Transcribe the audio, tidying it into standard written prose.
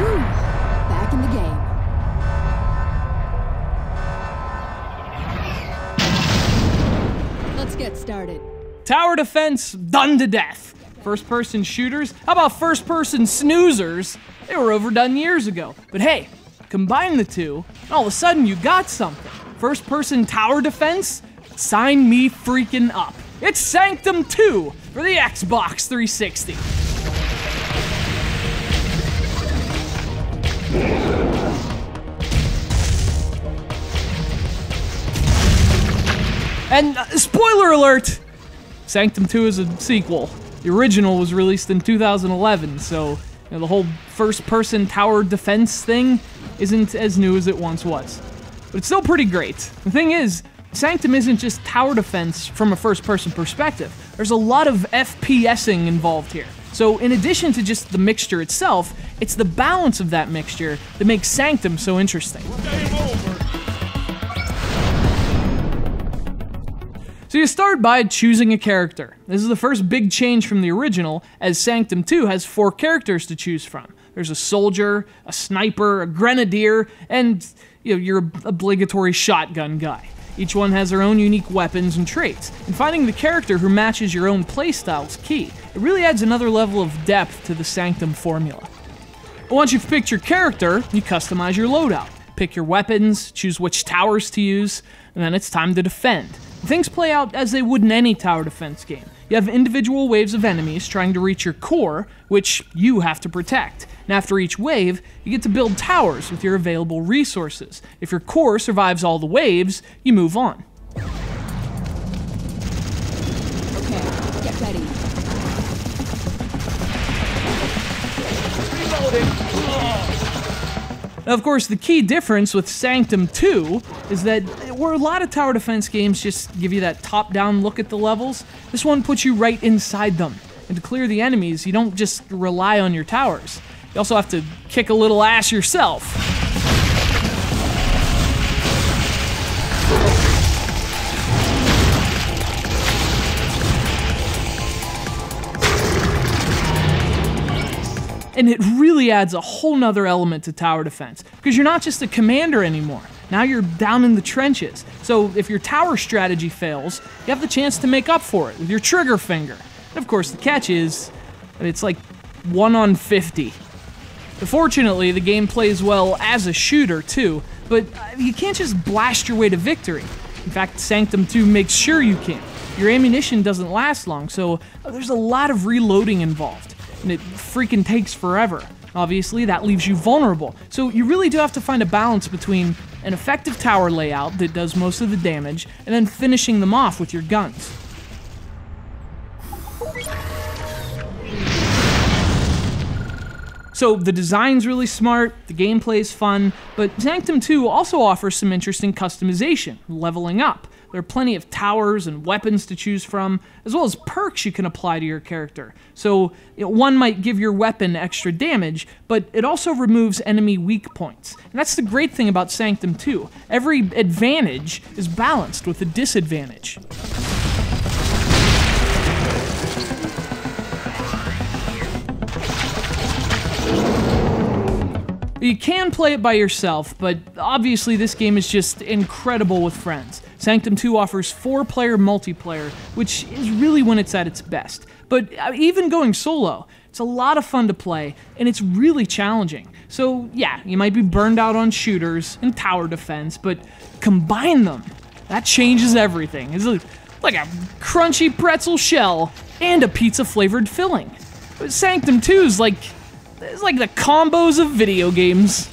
Back in the game. Let's get started. Tower defense, done to death. First-person shooters, how about first-person snoozers? They were overdone years ago. But hey, combine the two, and all of a sudden you got something. First-person tower defense? Sign me freaking up. It's Sanctum 2 for the Xbox 360. And spoiler alert, Sanctum 2 is a sequel. The original was released in 2011, so the whole first-person tower defense thing isn't as new as it once was. But it's still pretty great. The thing is, Sanctum isn't just tower defense from a first-person perspective. There's a lot of FPSing involved here. So in addition to just the mixture itself, it's the balance of that mixture that makes Sanctum so interesting. Game over. So you start by choosing a character. This is the first big change from the original, as Sanctum 2 has 4 characters to choose from. There's a soldier, a sniper, a grenadier, and your obligatory shotgun guy. Each one has their own unique weapons and traits, and finding the character who matches your own playstyle is key. It really adds another level of depth to the Sanctum formula. Once you've picked your character, you customize your loadout. Pick your weapons, choose which towers to use, and then it's time to defend. Things play out as they would in any tower defense game. You have individual waves of enemies trying to reach your core, which you have to protect. And after each wave, you get to build towers with your available resources. If your core survives all the waves, you move on. Okay, get ready. Reloading. Now, of course, the key difference with Sanctum 2 is that where a lot of tower defense games just give you that top-down look at the levels, this one puts you right inside them. And to clear the enemies, you don't just rely on your towers. You also have to kick a little ass yourself. And it really adds a whole nother element to tower defense, because you're not just a commander anymore. Now you're down in the trenches. So if your tower strategy fails, you have the chance to make up for it with your trigger finger. And of course, the catch is, it's like 1 on 50. But fortunately, the game plays well as a shooter too, but you can't just blast your way to victory. In fact, Sanctum 2 makes sure you can. Your ammunition doesn't last long, so there's a lot of reloading involved. And it freaking takes forever. Obviously, that leaves you vulnerable. So you really do have to find a balance between an effective tower layout that does most of the damage, and then finishing them off with your guns. So the design's really smart, the gameplay's fun, but Sanctum 2 also offers some interesting customization, leveling up. There are plenty of towers and weapons to choose from, as well as perks you can apply to your character. So one might give your weapon extra damage, but it also removes enemy weak points. And that's the great thing about Sanctum 2. Every advantage is balanced with a disadvantage. You can play it by yourself, but obviously this game is just incredible with friends. Sanctum 2 offers 4-player multiplayer, which is really when it's at its best. But even going solo, it's a lot of fun to play, and it's really challenging. So yeah, you might be burned out on shooters and tower defense, but combine them. That changes everything. It's like a crunchy pretzel shell and a pizza-flavored filling. But Sanctum 2 is like the combos of video games.